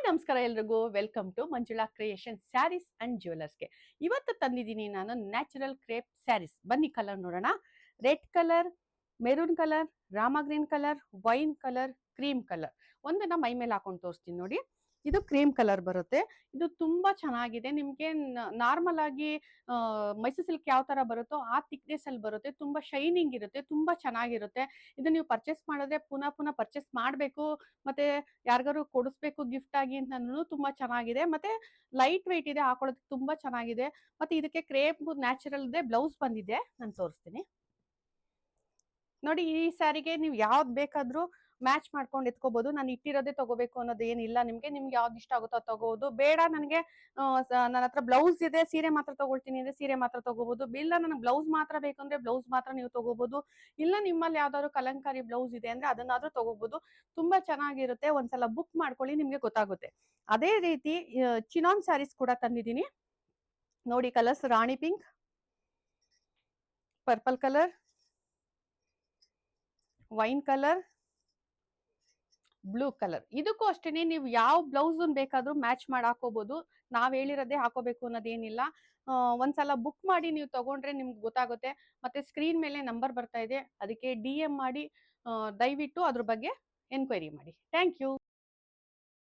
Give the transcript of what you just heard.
ನಮಸ್ಕಾರ ಎಲ್ರಿಗೂ. Welcome to Manjula creation sarees and ಜ್ಯುವೆಲರ್ಸ್ಗೆ. ಇವತ್ತು ತಂದಿದ್ದೀನಿ ನಾನು ನ್ಯಾಚುರಲ್ ಕ್ರೇಪ್ ಸ್ಯಾರೀಸ್. ಬನ್ನಿ ಕಲರ್ ನೋಡೋಣ. Red colour, maroon colour, Rama green colour, wine colour, cream colour. ಒಂದನ್ನ ಮೈ ಮೇಲೆ ಹಾಕೊಂಡು ತೋರಿಸ್ತೀನಿ ನೋಡಿ. ಇದು ಕ್ರೀಮ್ ಕಲರ್ ಬರುತ್ತೆ. ಇದು ತುಂಬಾ ಚೆನ್ನಾಗಿದೆ. ನಿಮ್ಗೆ ನಾರ್ಮಲ್ ಆಗಿ ಮೈಸೂರು ಸಿಲ್ಕ್ ಯಾವ ತರ ಬರುತ್ತೋ ಆ ಥಿಕ್ನೆಸ್ ಅಲ್ಲಿ ಬರುತ್ತೆ. ತುಂಬಾ ಶೈನಿಂಗ್ ಇರುತ್ತೆ, ತುಂಬಾ ಚೆನ್ನಾಗಿರುತ್ತೆ. ಇದು ನೀವು ಪರ್ಚೇಸ್ ಮಾಡಿದ್ರೆ ಪುನಃ ಪುನಃ ಪರ್ಚೇಸ್ ಮಾಡಬೇಕು, ಮತ್ತೆ ಯಾರಿಗಾರು ಕೊಡಿಸ್ಬೇಕು ಗಿಫ್ಟ್ ಆಗಿ ಅಂತ ತುಂಬಾ ಚೆನ್ನಾಗಿದೆ. ಮತ್ತೆ ಲೈಟ್ ವೆಯ್ಟ್ ಇದೆ, ಹಾಕೊಳ್ಳೋದಕ್ಕೆ ತುಂಬಾ ಚೆನ್ನಾಗಿದೆ. ಮತ್ತೆ ಇದಕ್ಕೆ ಕ್ರೇಪ್ ನ್ಯಾಚುರಲ್ ಇದೆ ಬ್ಲೌಸ್ ಬಂದಿದೆ, ನಾನು ತೋರಿಸ್ತೀನಿ ನೋಡಿ. ಈ ಸ್ಯಾರಿಗೆ ನೀವು ಯಾವ್ದು ಬೇಕಾದ್ರೂ ಮ್ಯಾಚ್ ಮಾಡ್ಕೊಂಡು ಎತ್ಕೋಬಹುದು. ನಾನು ಇಟ್ಟಿರೋದೇ ತಗೋಬೇಕು ಅನ್ನೋದು ಏನಿಲ್ಲ. ನಿಮ್ಗೆ ಯಾವ್ದು ಇಷ್ಟ ಆಗುತ್ತೋ ಅದು ತಗೋಬಹುದು. ಬೇಡ ನನಗೆ ನನ್ನ ಹತ್ರ ಬ್ಲೌಸ್ ಇದೆ, ಸೀರೆ ಮಾತ್ರ ತಗೊಳ್ತೀನಿ ಅಂದ್ರೆ ಸೀರೆ ಮಾತ್ರ ತಗೋಬಹುದು. ಇಲ್ಲ ನನಗೆ ಬ್ಲೌಸ್ ಮಾತ್ರ ಬೇಕಂದ್ರೆ ಬ್ಲೌಸ್ ಮಾತ್ರ ನೀವು ತಗೋಬಹುದು. ಇಲ್ಲ ನಿಮ್ಮಲ್ಲಿ ಯಾವ್ದಾದ್ರು ಕಲಂಕಾರಿ ಬ್ಲೌಸ್ ಇದೆ ಅಂದ್ರೆ ಅದನ್ನಾದ್ರೂ ತಗೋಬಹುದು. ತುಂಬಾ ಚೆನ್ನಾಗಿರುತ್ತೆ. ಒಂದ್ಸಲ ಬುಕ್ ಮಾಡ್ಕೊಳ್ಳಿ, ನಿಮ್ಗೆ ಗೊತ್ತಾಗುತ್ತೆ. ಅದೇ ರೀತಿ ಚಿನಾನ್ ಸ್ಯಾರೀಸ್ ಕೂಡ ತಂದಿದ್ದೀನಿ ನೋಡಿ. Colours Rani pink, purple colour, wine colour, blue colour. ಇದಕ್ಕೂ ಅಷ್ಟೇನೆ ನೀವು ಯಾವ ಬ್ಲೌಸ್ ಬೇಕಾದ್ರೂ ಮ್ಯಾಚ್ ಮಾಡಿ ಹಾಕೋಬಹುದು. ನಾವ್ ಹೇಳಿರೋದೇ ಹಾಕೋಬೇಕು ಅನ್ನೋದೇನಿಲ್ಲ. ಒಂದ್ಸಲ ಬುಕ್ ಮಾಡಿ ನೀವು ತಗೊಂಡ್ರೆ ನಿಮ್ಗೆ ಗೊತ್ತಾಗುತ್ತೆ. ಮತ್ತೆ ಸ್ಕ್ರೀನ್ ಮೇಲೆ ನಂಬರ್ ಬರ್ತಾ ಇದೆ, ಅದಕ್ಕೆ DM ಮಾಡಿ ದಯವಿಟ್ಟು ಅದ್ರ ಬಗ್ಗೆ ಎನ್ಕ್ವೈರಿ ಮಾಡಿ. Thank you.